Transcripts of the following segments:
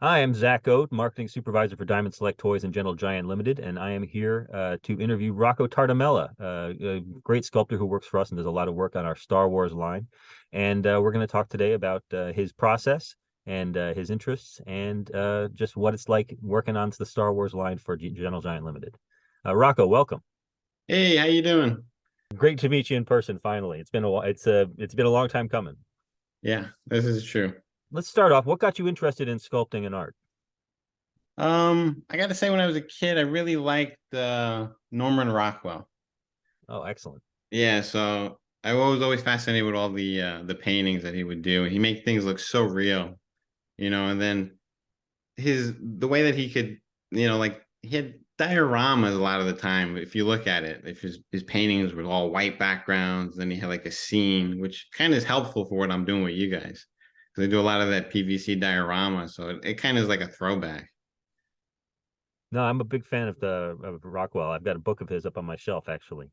I am Zach Oat, Marketing Supervisor for Diamond Select Toys and Gentle Giant Limited, and I am here to interview Rocco Tartamella, a great sculptor who works for us and does a lot of work on our Star Wars line. And we're going to talk today about his process and his interests and just what it's like working on the Star Wars line for Gentle Giant Limited. Rocco, welcome. Hey, how you doing? Great to meet you in person. Finally, it's been a while. It's been a long time coming. Yeah, this is true. Let's start off. What got you interested in sculpting and art? I got to say, when I was a kid, I really liked Norman Rockwell. Oh, excellent. Yeah, so I was always fascinated with all the paintings that he would do. He made things look so real, and then the way that he could, like he had dioramas a lot of the time. If you look at it, if his paintings were all white backgrounds, then he had like a scene, which kind of is helpful for what I'm doing with you guys. Because I do a lot of that PVC diorama, so it kind of is like a throwback. No, I'm a big fan of Rockwell. I've got a book of his up on my shelf, actually.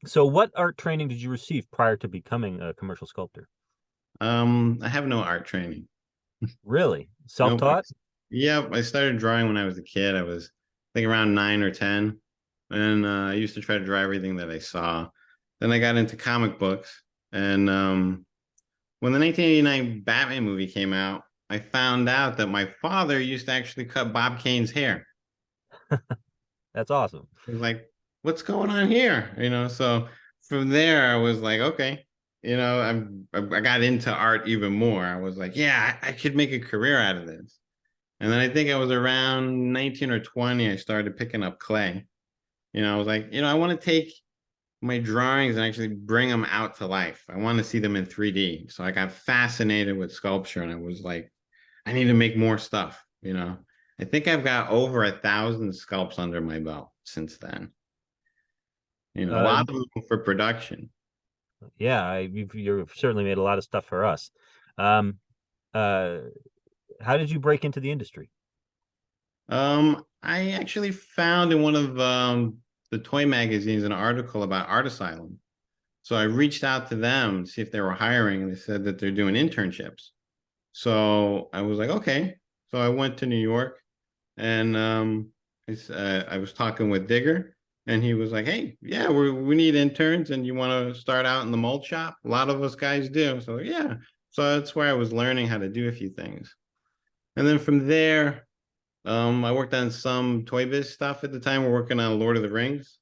So what art training did you receive prior to becoming a commercial sculptor? I have no art training. Really? Nope. Self-taught? Yep, I started drawing when I was a kid. I was, I think, around 9 or 10, and I used to try to draw everything that I saw. Then I got into comic books, and when the 1989 Batman movie came out, I found out that my father used to actually cut Bob Kane's hair. That's awesome. I was like, "What's going on here?" So from there, I was like, "Okay." I got into art even more. I was like, "Yeah, I could make a career out of this." And then I think I was around 19 or 20, I started picking up clay. I was like, I want to take my drawings and actually bring them out to life. I want to see them in 3D. So I got fascinated with sculpture and I was like, I need to make more stuff. I think I've got over 1,000 sculpts under my belt since then. A Uh, lot of them for production. yeah, you've certainly made a lot of stuff for us. Um, uh, how did you break into the industry? I actually found in one of the toy magazines an article about Art Asylum. So I reached out to them to see if they were hiring, and they said that they're doing internships. So I was like, okay. So I went to New York, and I was talking with Digger, and he was like, hey, yeah, we need interns, and you want to start out in the mold shop? A lot of us guys do. So yeah. So that's where I was learning how to do a few things. And then from there, I worked on some Toy Biz stuff at the time. We're working on Lord of the Rings.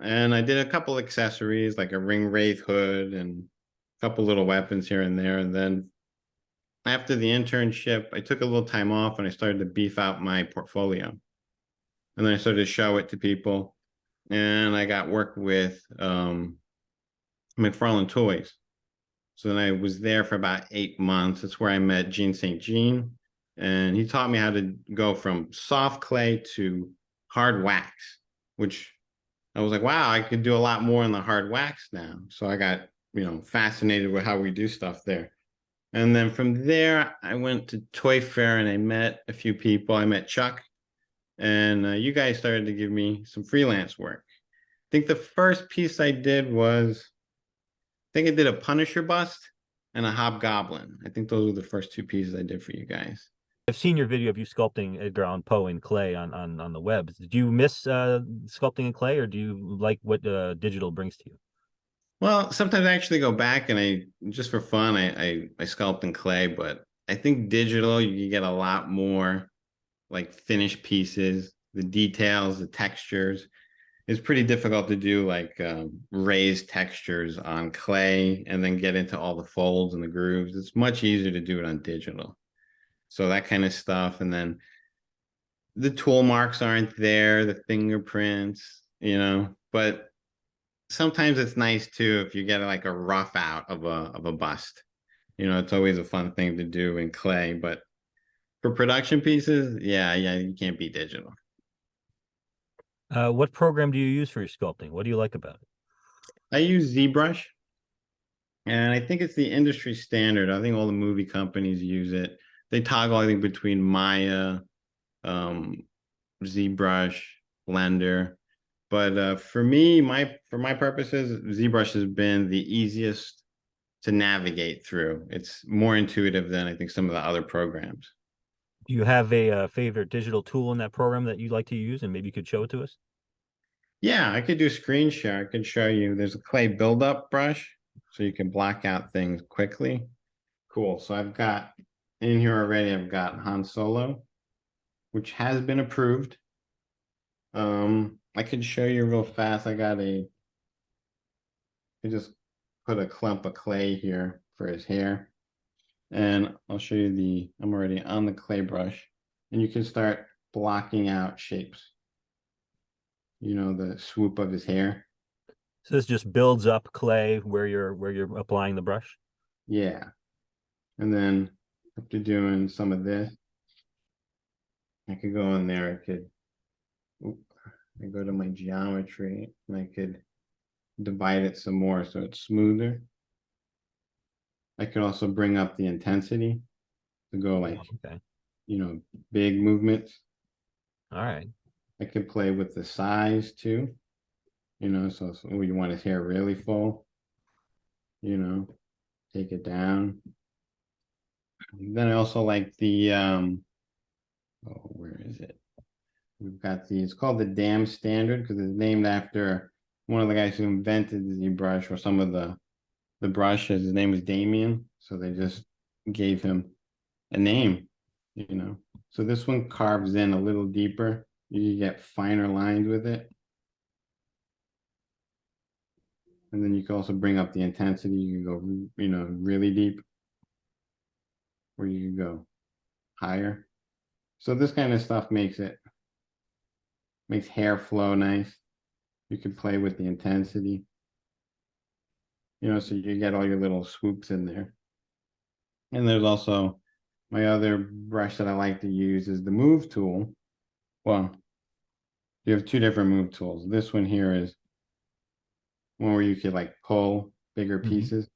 And I did a couple accessories like a ring wraith hood and a couple little weapons here and there. And then after the internship, I took a little time off and I started to beef out my portfolio. And then I started to show it to people. And I got work with McFarlane Toys. So then I was there for about 8 months. That's where I met Gene St. Jean. And he taught me how to go from soft clay to hard wax, which I was like, wow, I could do a lot more in the hard wax now. So I got, fascinated with how we do stuff there. And then from there, I went to Toy Fair and I met a few people. I met Chuck, and you guys started to give me some freelance work. I think the first piece I did was, I think I did a Punisher bust and a Hobgoblin. I think those were the first two pieces I did for you guys. I've seen your video of you sculpting Edgar Allan Poe in clay on the web. Do you miss sculpting in clay, or do you like what digital brings to you? Well, sometimes I actually go back and I just for fun I sculpt in clay, but I think digital you get a lot more like finished pieces, the details, the textures. It's pretty difficult to do like raised textures on clay and then get into all the folds and the grooves. It's much easier to do it on digital. So that kind of stuff. And then the tool marks aren't there, the fingerprints, but sometimes it's nice too if you get like a rough out of a bust. It's always a fun thing to do in clay, but for production pieces, yeah, you can't beat digital. What program do you use for your sculpting? What do you like about it? I use ZBrush, and I think it's the industry standard. I think all the movie companies use it. They toggle, I think, between Maya, um, ZBrush, Blender. But for me, for my purposes, ZBrush has been the easiest to navigate through. It's more intuitive than I think some of the other programs. Do you have a favorite digital tool in that program that you like to use, and maybe you could show it to us? Yeah, I could do screen share. I could show you. There's a clay buildup brush, so you can block out things quickly. Cool. So I've got in here already, I've got Han Solo, which has been approved. I could show you real fast. I just put a clump of clay here for his hair. And I'll show you I'm already on the clay brush. And you can start blocking out shapes. The swoop of his hair. So this just builds up clay where you're applying the brush. Yeah. And then after doing some of this, I could go in there. I go to my geometry and I could divide it some more so it's smoother. I could also bring up the intensity to go like, Okay. big movements. All right. I could play with the size too, so you want his hair really full, you know, take it down. Then I also like where is it? We've got it's called the Dam Standard because it's named after one of the guys who invented the ZBrush or some of the brushes. His name was Damien, so they just gave him a name. So this one carves in a little deeper. You get finer lines with it. And then you can also bring up the intensity. You can go, really deep, or you can go higher. So this kind of stuff makes hair flow nice. You can play with the intensity. So you get all your little swoops in there. And there's also my other brush that I like to use is the move tool. Well, you have two different move tools. This one here is one where you could like pull bigger Mhm. pieces.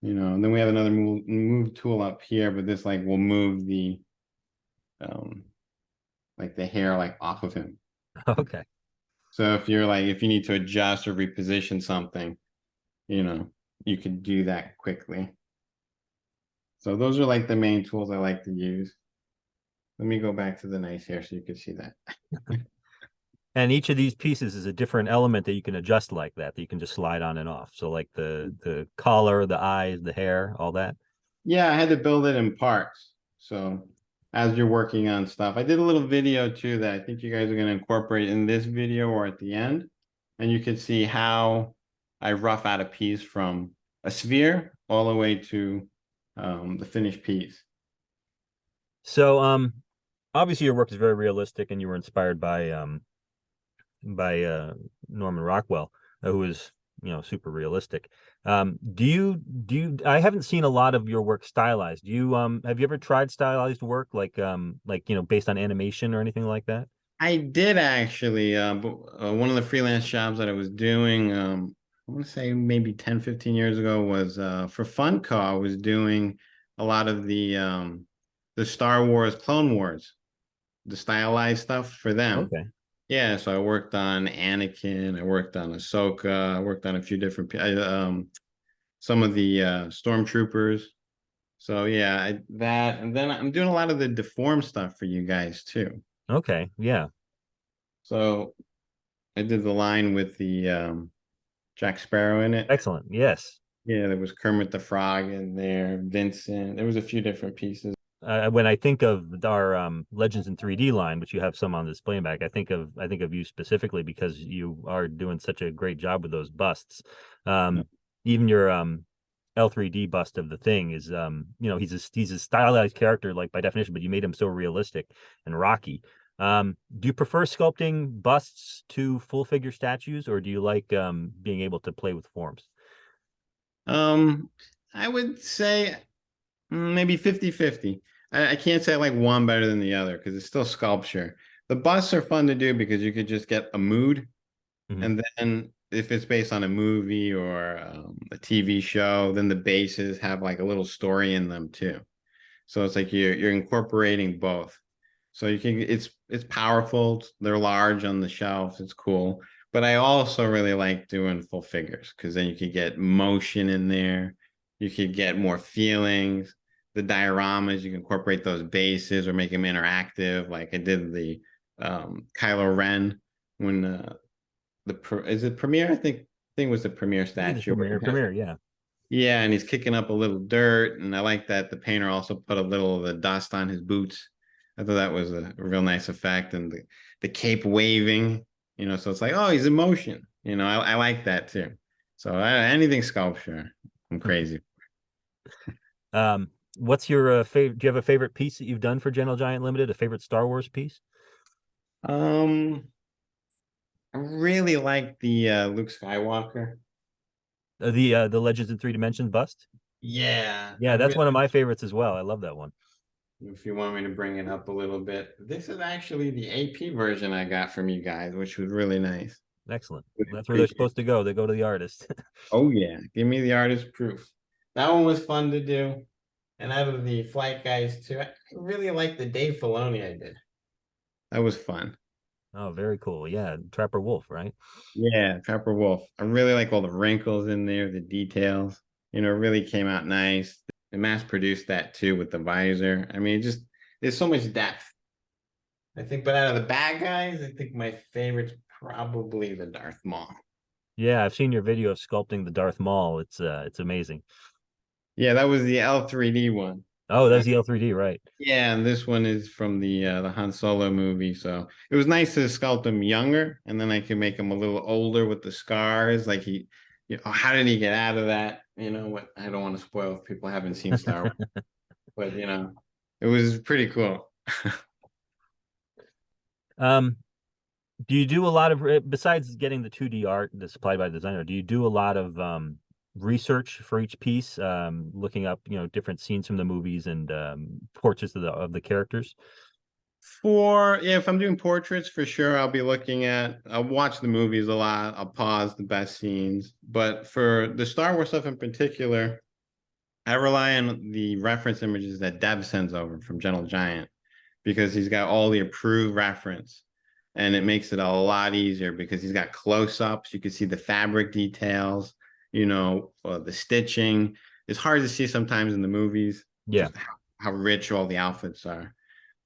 And then we have another move tool up here, but this like will move the like the hair like off of him. Okay. So if you need to adjust or reposition something, you know, you could do that quickly. So those are like the main tools I like to use. Let me go back to the nice hair so you can see that. And each of these pieces is a different element that you can adjust like that you can just slide on and off. So like the collar, the eyes, the hair, all that. Yeah, I had to build it in parts. So as you're working on stuff, I did a little video too that I think you guys are going to incorporate in this video or at the end. And you can see how I rough out a piece from a sphere all the way to the finished piece. So obviously your work is very realistic and you were inspired by Norman Rockwell, who is, super realistic. Do you I haven't seen a lot of your work stylized. Do you have you ever tried stylized work like based on animation or anything like that? I did actually, but one of the freelance jobs that I was doing, I want to say maybe 10, 15 years ago was for Funko. I was doing a lot of the Star Wars Clone Wars, the stylized stuff for them. Okay. Yeah, so I worked on Anakin, I worked on Ahsoka, I worked on a few different, some of the stormtroopers. So yeah, and then I'm doing a lot of the deformed stuff for you guys too. Okay. Yeah. So I did the line with the Jack Sparrow in it. Excellent. Yes. Yeah, there was Kermit the Frog in there, Vincent. There was a few different pieces. When I think of our Legends in 3D line, which you have some on display back, I think of you specifically because you are doing such a great job with those busts. Yeah. Even your L3D bust of the thing is he's a stylized character like by definition, but you made him so realistic and rocky. Do you prefer sculpting busts to full figure statues, or do you like being able to play with forms? Um, I would say maybe 50-50. I can't say I like one better than the other because it's still sculpture. The busts are fun to do because you could just get a mood. Mhm. And then if it's based on a movie or a TV show, then the bases have like a little story in them too. So it's like you're incorporating both. So it's powerful. They're large on the shelf. It's cool. But I also really like doing full figures because then you could get motion in there. You could get more feelings. the dioramas, you can incorporate those bases or make them interactive. Like I did the Kylo Ren when is it Premiere? I think it was the Premiere I think it's statue where Premiere, he has, Premiere, yeah. yeah, and he's kicking up a little dirt, and I like that the painter also put a little of the dust on his boots. I thought that was a real nice effect, and the cape waving, so it's like, oh, he's in motion. I like that too. So anything sculpture, I'm crazy. What's your favorite? Do you have a favorite piece that you've done for Gentle Giant Limited? A favorite Star Wars piece? Um, I really like the Luke Skywalker. The Legends in Three Dimensions bust. Yeah, I Yeah, that's really. one of my favorites as well. I love that one. If you want me to bring it up a little bit, this is actually the AP version I got from you guys, which was really nice. Excellent. Really That's where they're appreciate it. supposed to go. They go to the artist. Oh yeah, give me the artist proof. That one was fun to do. And out of the flight guys too, I really like the Dave Filoni I did. That was fun. Oh, very cool. Yeah, Trapper Wolf, right? Yeah, Trapper Wolf. I really like all the wrinkles in there, the details. It really came out nice. They mass produced that too with the visor. I mean, just there's so much depth. I think, but out of the bad guys, I think my favorite's probably the Darth Maul. Yeah, I've seen your video of sculpting the Darth Maul. It's amazing. Yeah, that was the L3D one. Oh, Uh, that's the L3D, right? yeah, and this one is from the Han Solo movie. So it was nice to sculpt him younger, and then I could make him a little older with the scars. Like how did he get out of that? What I don't want to spoil if people haven't seen Star Wars, but it was pretty cool. Um, do you do a lot of besides getting the 2D art that's supplied by the designer, do you do a lot of research for each piece, looking up, different scenes from the movies and portraits of the characters? Yeah, if I'm doing portraits, for sure, I'll watch the movies a lot. I'll pause the best scenes. But for the Star Wars stuff in particular, I rely on the reference images that Dev sends over from Gentle Giant because he's got all the approved reference, and it makes it a lot easier because he's got close-ups. You can see the fabric details, the stitching. It's hard to see sometimes in the movies, Yeah. just how rich all the outfits are.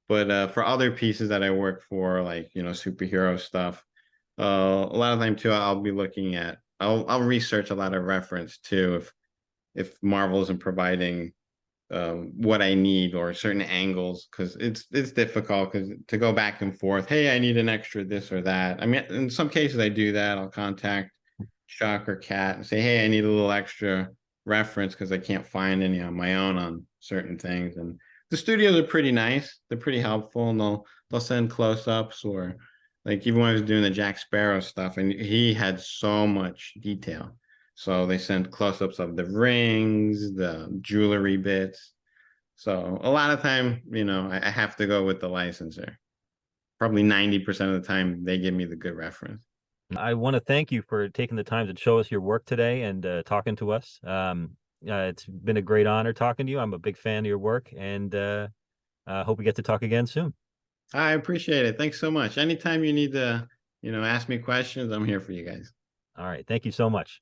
But for other pieces that I work for, like superhero stuff, a lot of time too, I'll research a lot of reference too if Marvel isn't providing what I need or certain angles because it's difficult because to go back and forth. Hey, I need an extra this or that. I mean, in some cases I do that. I'll contact Shock or Cat and say, hey, I need a little extra reference because I can't find any on my own on certain things. And the studios are pretty nice. They're pretty helpful, and they'll send close-ups or like even when I was doing the Jack Sparrow stuff, and he had so much detail. So they sent close-ups of the rings, the jewelry bits. So a lot of time, I have to go with the licensor. Probably 90% of the time, they give me the good reference. I want to thank you for taking the time to show us your work today and talking to us. It's been a great honor talking to you. I'm a big fan of your work, and hope we get to talk again soon. I appreciate it. Thanks so much. Anytime you need to, ask me questions, I'm here for you guys. All right. Thank you so much.